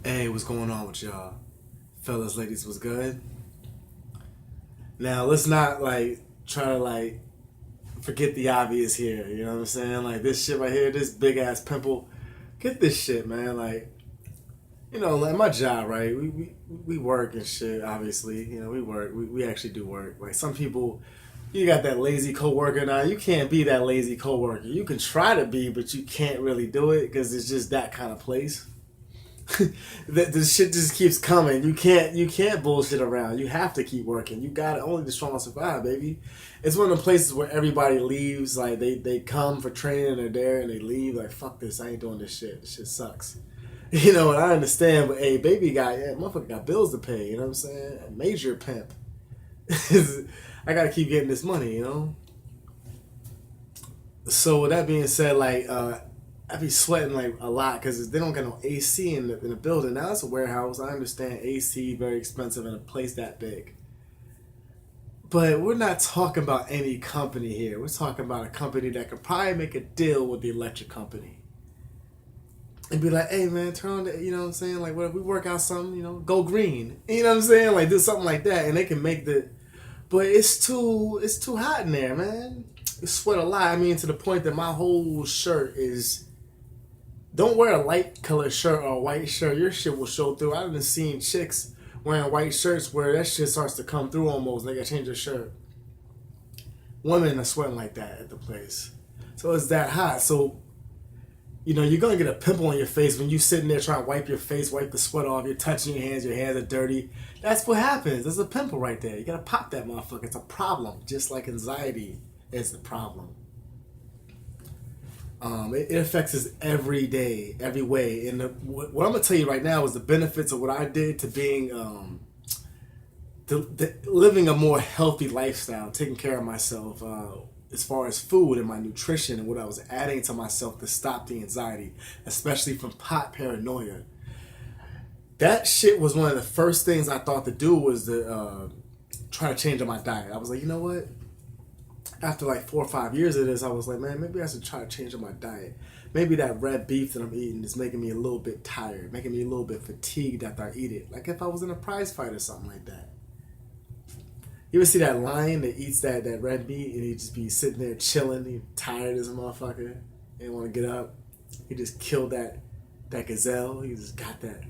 Hey, what's going on with y'all? Fellas, ladies, what's good? Now, let's not try to forget the obvious here. You know what I'm saying? Like this shit right here, this big ass pimple. Get this shit, man. Like my job, right? We work and shit, obviously. We work. We actually do work. Like some people, you got that lazy coworker now. You can't be that lazy coworker. You can try to be, but you can't really do it because it's just that kind of place. The shit just keeps coming. You can't bullshit around. You have to keep working. You got to only the strong survive, baby. It's one of the places where everybody leaves. Like they come for training, they're there and they leave. Like fuck this, I ain't doing this shit. This shit sucks. And I understand, but hey, baby guy, yeah, motherfucker got bills to pay. You know what I'm saying? A major pimp. I gotta keep getting this money. So with that being said, I be sweating like a lot because they don't got no AC in the building. Now it's a warehouse. I understand AC very expensive in a place that big, but we're not talking about any company here. We're talking about a company that could probably make a deal with the electric company and be like, "Hey man, turn on the, you know what I'm saying? Like, what if we work out something? Go green. You know what I'm saying? Like, do something like that, and they can make the. But it's too hot in there, man. You sweat a lot. I mean, to the point that my whole shirt is. Don't wear a light color shirt or a white shirt. Your shit will show through. I've been seeing chicks wearing white shirts where that shit starts to come through almost. They gotta change their shirt. Women are sweating like that at the place. So it's that hot. So, you're gonna get a pimple on your face when you sitting there trying to wipe your face, wipe the sweat off. You're touching your hands are dirty. That's what happens. There's a pimple right there. You gotta pop that motherfucker. It's a problem. Just like anxiety is the problem. It affects us every day, every way. And what I'm gonna tell you right now is the benefits of what I did to being, living a more healthy lifestyle, taking care of myself, as far as food and my nutrition and what I was adding to myself to stop the anxiety, especially from pot paranoia. That shit was one of the first things I thought to do was to try to change my diet. I was like, you know what? After like 4 or 5 years of this, I was like, man, maybe I should try to change up my diet. Maybe that red beef that I'm eating is making me a little bit tired, making me a little bit fatigued after I eat it. Like if I was in a prize fight or something like that. You ever see that lion that eats that red meat and he just be sitting there chilling, he tired as a motherfucker, he didn't want to get up. He just killed that gazelle. He just got that.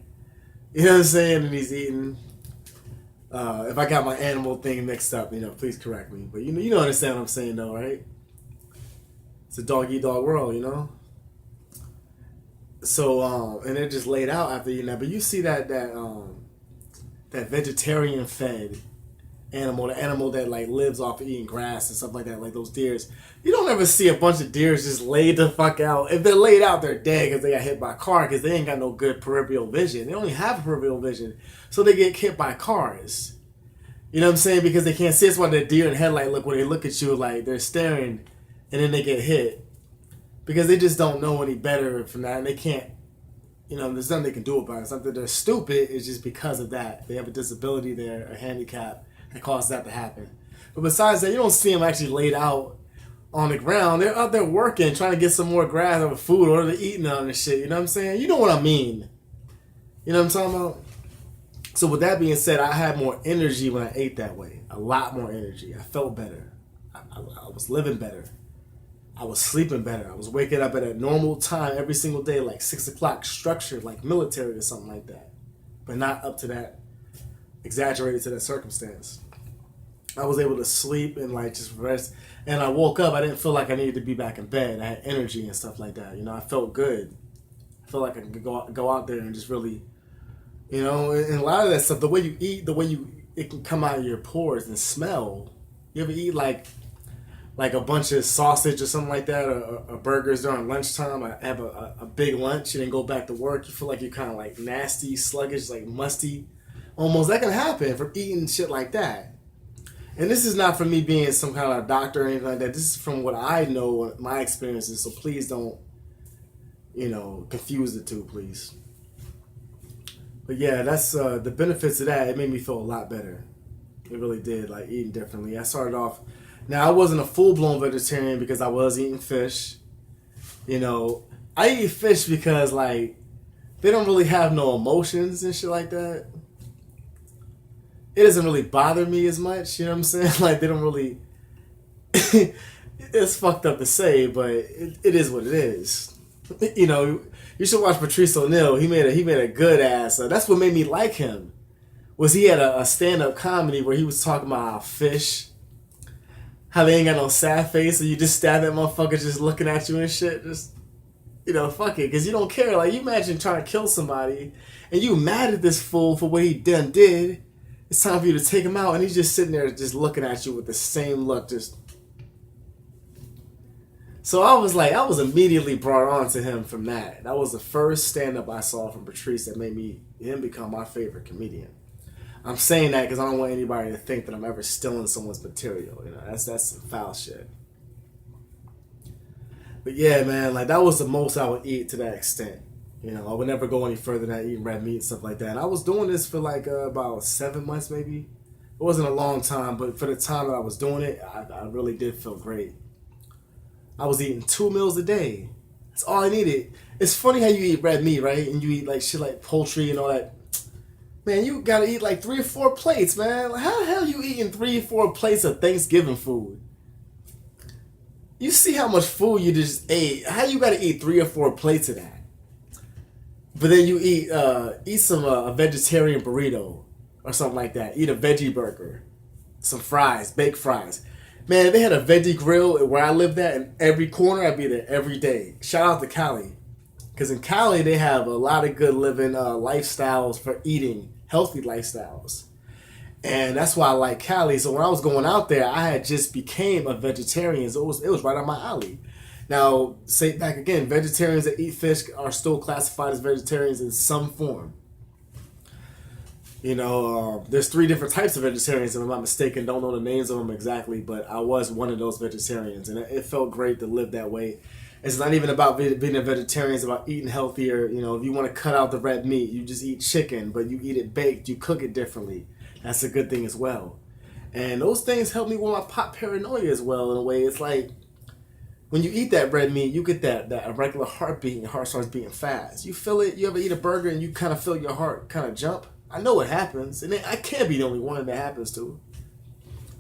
You know what I'm saying? And he's eating. If I got my animal thing mixed up, please correct me. But you know understand what I'm saying though, right? It's a dog eat dog world. So and they're just laid out after eating that. But you see that vegetarian fed animal, the animal that like lives off of eating grass and stuff like that, like those deers. You don't ever see a bunch of deers just laid the fuck out. If they're laid out, they're dead because they got hit by a car because they ain't got no good peripheral vision. They only have peripheral vision, so they get hit by cars. You know what I'm saying? Because they can't see. That's why the deer in headlight look when they look at you like they're staring, and then they get hit because they just don't know any better from that, and they can't. There's nothing they can do about it. It's not that they're stupid. It's just because of that. They have a disability there, a handicap that causes that to happen. But besides that, you don't see them actually laid out on the ground. They're out there working, trying to get some more grass or food, or they're eating on this shit. You know what I'm saying? You know what I mean? You know what I'm talking about? So with that being said, I had more energy when I ate that way. A lot more energy. I felt better. I was living better. I was sleeping better. I was waking up at a normal time every single day, like 6 o'clock, structured, like military or something like that. But not up to that, exaggerated to that circumstance. I was able to sleep and like just rest. And I woke up, I didn't feel like I needed to be back in bed. I had energy and stuff like that. I felt good. I felt like I could go out there and just really, and a lot of that stuff, the way you eat, it can come out of your pores and smell. You ever eat like a bunch of sausage or something like that, or burgers during lunchtime? I have a big lunch and then go back to work. You feel like you're kind of like nasty, sluggish, like musty. Almost that can happen from eating shit like that. And this is not from me being some kind of doctor or anything like that. This is from what I know, my experiences. So please don't, confuse the two, please. But yeah, that's the benefits of that. It made me feel a lot better. It really did, like eating differently. I started off. Now I wasn't a full blown vegetarian because I was eating fish. I eat fish because like they don't really have no emotions and shit like that. It doesn't really bother me as much, you know what I'm saying? Like, they don't really. It's fucked up to say, but it is what it is. You know, you should watch Patrice O'Neal. He made a good ass. That's what made me like him. Was he had a stand up comedy where he was talking about how fish, how they ain't got no sad face, so you just stab that motherfucker just looking at you and shit. Just, you know, fuck it, because you don't care. Like, you imagine trying to kill somebody and you mad at this fool for what he done did. It's time for you to take him out, and he's just sitting there just looking at you with the same look, just. So I was immediately brought on to him from that. That was the first stand-up I saw from Patrice that made him become my favorite comedian. I'm saying that because I don't want anybody to think that I'm ever stealing someone's material. You know, that's some foul shit. But yeah, man, like that was the most I would eat to that extent. You know, I would never go any further than eating red meat and stuff like that. And I was doing this for like about 7 months, maybe. It wasn't a long time, but for the time that I was doing it, I really did feel great. I was eating 2 meals a day. That's all I needed. It's funny how you eat red meat, right? And you eat like shit like poultry and all that. Man, you gotta eat like 3 or 4 plates, man. Like, how the hell you eating 3 or 4 plates of Thanksgiving food? You see how much food you just ate. How you gotta eat 3 or 4 plates of that? But then you eat some a vegetarian burrito or something like that. Eat a veggie burger, some fries, baked fries. Man, if they had a veggie grill where I lived at in every corner, I'd be there every day. Shout out to Cali. Because in Cali, they have a lot of good living lifestyles for eating, healthy lifestyles. And that's why I like Cali. So when I was going out there, I had just became a vegetarian. So it was right up my alley. Now, say back again, vegetarians that eat fish are still classified as vegetarians in some form. You know, there's 3 different types of vegetarians, if I'm not mistaken. Don't know the names of them exactly, but I was one of those vegetarians. And it felt great to live that way. It's not even about being a vegetarian. It's about eating healthier. You know, if you want to cut out the red meat, you just eat chicken, but you eat it baked. You cook it differently. That's a good thing as well. And those things help me with my pot paranoia as well, in a way. It's like, when you eat that red meat, you get that irregular heartbeat and your heart starts beating fast. You feel it? You ever eat a burger and you kind of feel your heart kind of jump? I know what happens. And I can't be the only one that happens to.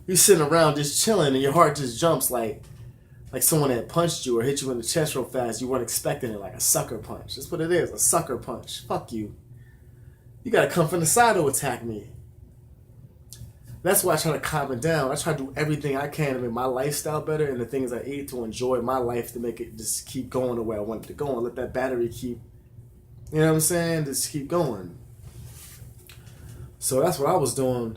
You're sitting around just chilling and your heart just jumps like someone that punched you or hit you in the chest real fast. You weren't expecting it, like a sucker punch. That's what it is, a sucker punch. Fuck you. You gotta come from the side to attack me. That's why I try to calm it down. I try to do everything I can to make my lifestyle better and the things I eat to enjoy my life, to make it just keep going the way I want it to go and let that battery keep, you know what I'm saying, just keep going. So that's what I was doing.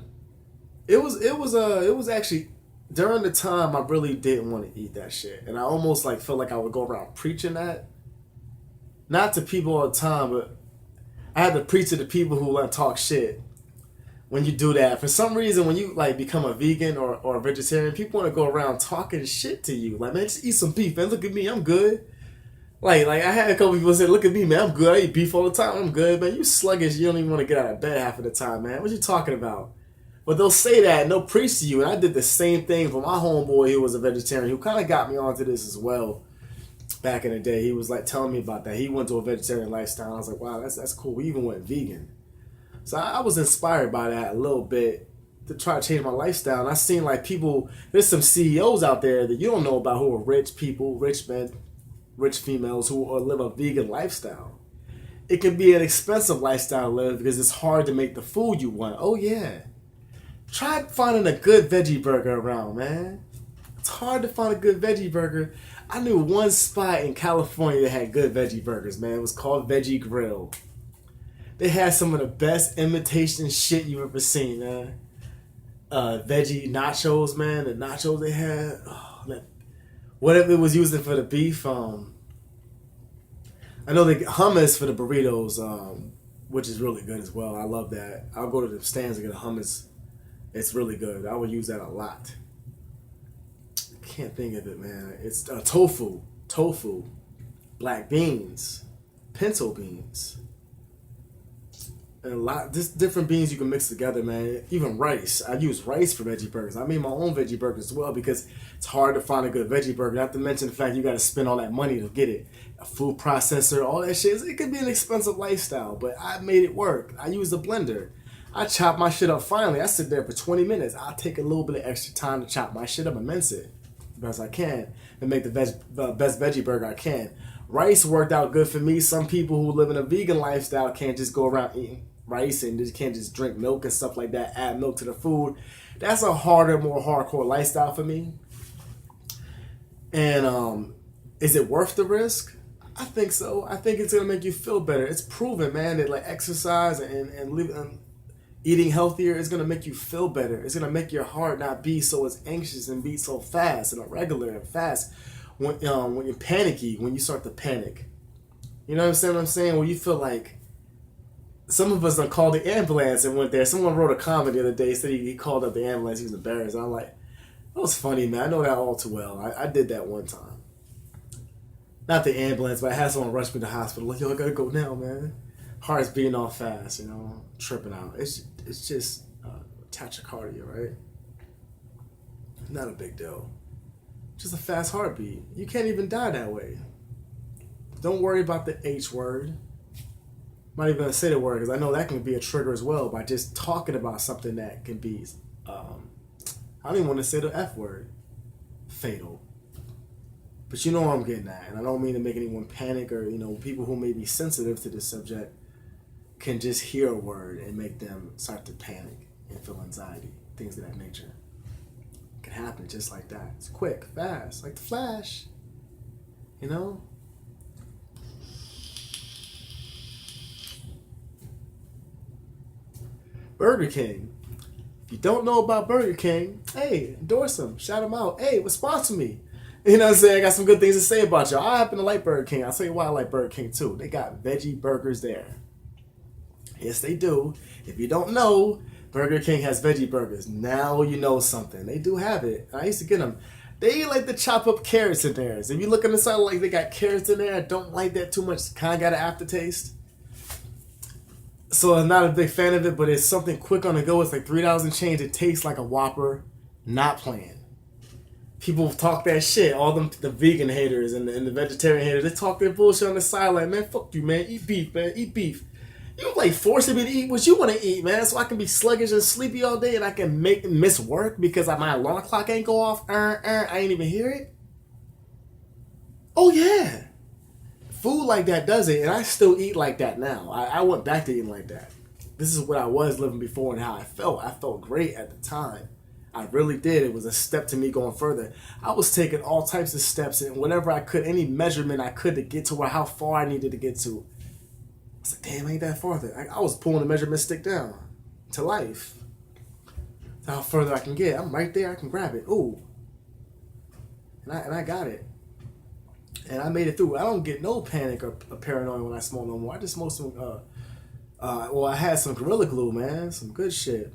It was actually during the time I really didn't want to eat that shit, and I almost like felt like I would go around preaching that, not to people all the time, but I had to preach to the people who want to talk shit. When you do that, for some reason, when you like become a vegan or a vegetarian, people want to go around talking shit to you. Like, man, just eat some beef, man. Look at me, I'm good. Like I had a couple people say, look at me, man, I'm good. I eat beef all the time. I'm good, man. You sluggish. You don't even want to get out of bed half of the time, man. What you talking about? But they'll say that and they'll preach to you. And I did the same thing for my homeboy who was a vegetarian, who kind of got me onto this as well. Back in the day, he was like telling me about that. He went to a vegetarian lifestyle. I was like, wow, that's cool. We even went vegan. So I was inspired by that a little bit to try to change my lifestyle. And I seen like people, there's some CEOs out there that you don't know about who are rich people, rich men, rich females who live a vegan lifestyle. It can be an expensive lifestyle to live because it's hard to make the food you want. Oh yeah. Try finding a good veggie burger around, man. It's hard to find a good veggie burger. I knew one spot in California that had good veggie burgers, man. It was called Veggie Grill. They had some of the best imitation shit you've ever seen, man. Veggie nachos, man. The nachos they had, whatever it was using for the beef. I know they get hummus for the burritos, which is really good as well. I love that. I'll go to the stands and get a hummus. It's really good. I would use that a lot. I can't think of it, man. It's tofu, black beans, pinto beans. And a lot, just different beans you can mix together, man. Even rice. I use rice for veggie burgers. I made my own veggie burgers as well because it's hard to find a good veggie burger. Not to mention the fact you got to spend all that money to get it. A food processor, all that shit. It could be an expensive lifestyle, but I made it work. I used a blender. I chop my shit up finally. I sit there for 20 minutes. I'll take a little bit of extra time to chop my shit up and mince it as best I can and make the best veggie burger I can. Rice worked out good for me. Some people who live in a vegan lifestyle can't just go around eating rice and just can't just drink milk and stuff like that, add milk to the food. That's a harder, more hardcore lifestyle for me. And is it worth the risk? I think so. I think it's gonna make you feel better. It's proven, man, that like exercise and eating healthier is gonna make you feel better. It's gonna make your heart not be so as anxious and beat so fast and irregular and fast when you're panicky, when you start to panic. You know what I'm saying? When you feel like some of us done called the ambulance and went there. Someone wrote a comment the other day, said he called up the ambulance. He was embarrassed. I'm like, that was funny, man. I know that all too well. I did that one time. Not the ambulance, but I had someone rush me to the hospital. Like, yo, I gotta go now, man. Heart's beating all fast, you know, tripping out. It's just tachycardia, right? Not a big deal. Just a fast heartbeat. You can't even die that way. Don't worry about the H word. I'm not even gonna say the word because I know that can be a trigger as well by just talking about something that can be, I don't even want to say the F word, fatal. But you know what I'm getting at, and I don't mean to make anyone panic or, you know, people who may be sensitive to this subject can just hear a word and make them start to panic and feel anxiety, things of that nature. It can happen just like that. It's quick, fast, like the Flash, you know? Burger King. If you don't know about Burger King, hey, endorse them, shout them out. Hey, sponsor me. You know what I'm saying? I got some good things to say about y'all. I happen to like Burger King. I'll tell you why I like Burger King too. They got veggie burgers there. Yes, they do. If you don't know, Burger King has veggie burgers. Now you know something. They do have it. I used to get them. They like to chop up carrots in theirs. If you look on the side, like they got carrots in there, I don't like that too much. Kind of got an aftertaste. So I'm not a big fan of it, but it's something quick on the go. It's like $3 and change. It tastes like a Whopper. Not playing. People talk that shit. All them the vegan haters and the vegetarian haters, they talk their bullshit on the sideline. Man, fuck you, man. Eat beef, man. Eat beef. You like forcing me to eat what you want to eat, man, so I can be sluggish and sleepy all day and I can miss work because my alarm clock ain't go off. I ain't even hear it. Oh yeah. Food like that does it, and I still eat like that now. I went back to eating like that. This is what I was living before and how I felt. I felt great at the time. I really did. It was a step to me going further. I was taking all types of steps and whatever I could, any measurement I could to get to how far I needed to get to. I was like, damn, ain't that farther. I was pulling the measurement stick down to life. To how further I can get. I'm right there. I can grab it. Ooh. And I got it. And I made it through. I don't get no panic or paranoia when I smoke no more. I just smoke some, I had some Gorilla Glue, man. Some good shit.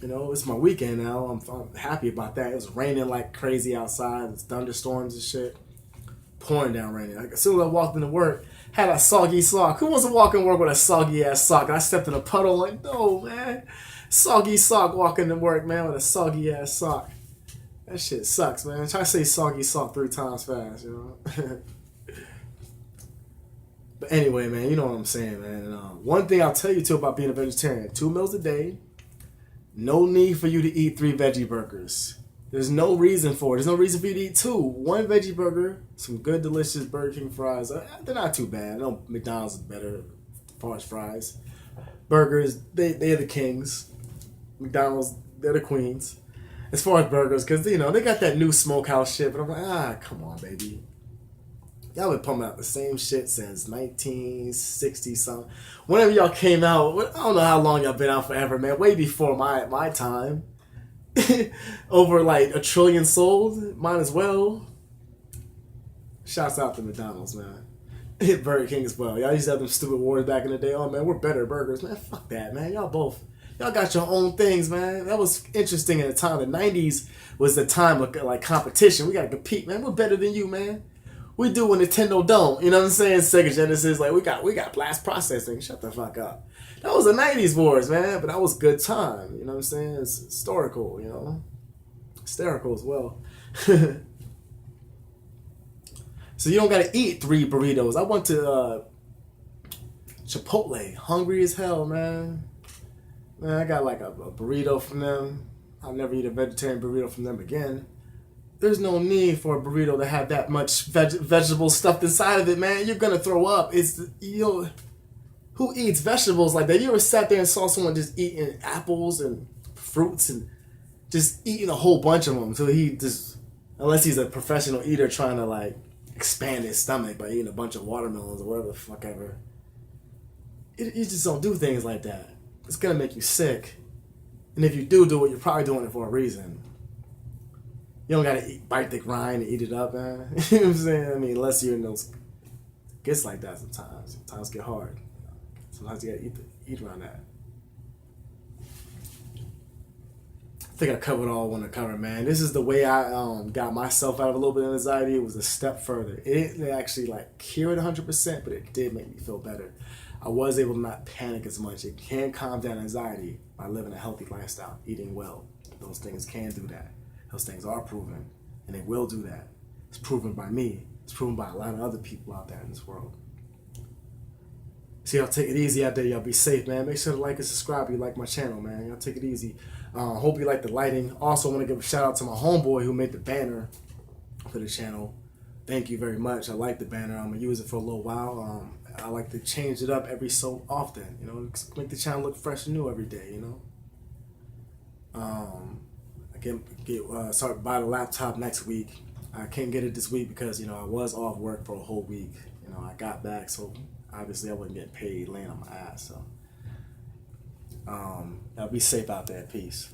You know, it's my weekend now. I'm happy about that. It was raining like crazy outside. It's thunderstorms and shit. Pouring down raining. Like, as soon as I walked into work, had a soggy sock. Who wants to walk in work with a soggy ass sock? I stepped in a puddle like, no, man. Soggy sock walking to work, man, with a soggy ass sock. That shit sucks, man. Try to say soggy sock 3 times fast, you know? But anyway, man, you know what I'm saying, man. One thing I'll tell you, too, about being a vegetarian. 2 meals a day. No need for you to eat 3 veggie burgers. There's no reason for it. There's no reason for you to eat 2. 1 veggie burger, some good, delicious Burger King fries. They're not too bad. I know McDonald's is better as far as fries. Burgers, they're the kings. McDonald's, they're the queens. As far as burgers, because, you know, they got that new smokehouse shit, but I'm like, come on, baby. Y'all been pumping out the same shit since 1960 something. Whenever y'all came out, I don't know how long y'all been out forever, man. Way before my time. Over like 1 trillion sold. Might as well. Shouts out to McDonald's, man. Burger King as well. Y'all used to have them stupid wars back in the day. Oh, man, we're better burgers. Man, fuck that, man. Y'all got your own things, man. That was interesting at the time. The 90s was the time of like competition. We got to compete, man. We're better than you, man. We do what Nintendo don't. You know what I'm saying? Sega Genesis, like we got blast processing. Shut the fuck up. That was the '90s wars, man. But that was good time. You know what I'm saying? It's historical. You know, hysterical as well. So you don't gotta eat 3 burritos. I went to Chipotle, hungry as hell, man. Man, I got like a burrito from them. I'll never eat a vegetarian burrito from them again. There's no need for a burrito to have that much vegetables stuffed inside of it, man. You're gonna throw up. It's who eats vegetables like that? You ever sat there and saw someone just eating apples and fruits and just eating a whole bunch of them? So he just, unless he's a professional eater trying to like expand his stomach by eating a bunch of watermelons or whatever the fuck ever. You just don't do things like that. It's gonna make you sick. And if you do it, you're probably doing it for a reason. You don't gotta bite the rind and eat it up, man. You know what I'm saying? I mean, unless you're in those, it gets like that sometimes. Sometimes get hard. Sometimes you gotta eat around that. I think I covered all I want to cover, man. This is the way I got myself out of a little bit of anxiety. It was a step further. It didn't actually like cure it 100%, but it did make me feel better. I was able to not panic as much. It can calm down anxiety by living a healthy lifestyle, eating well. Those things can do that. Those things are proven, and they will do that. It's proven by me. It's proven by a lot of other people out there in this world. So y'all take it easy out there. Y'all be safe, man. Make sure to like and subscribe if you like my channel, man. Y'all take it easy. Hope you like the lighting. Also, I want to give a shout out to my homeboy who made the banner for the channel. Thank you very much. I like the banner. I'm going to use it for a little while. I like to change it up every so often. You know, make the channel look fresh and new every day, you know. I can start buy the laptop next week. I can't get it this week because, you know, I was off work for a whole week. You know, I got back, so obviously I wouldn't get paid laying on my ass. So, y'all be safe out there. Peace.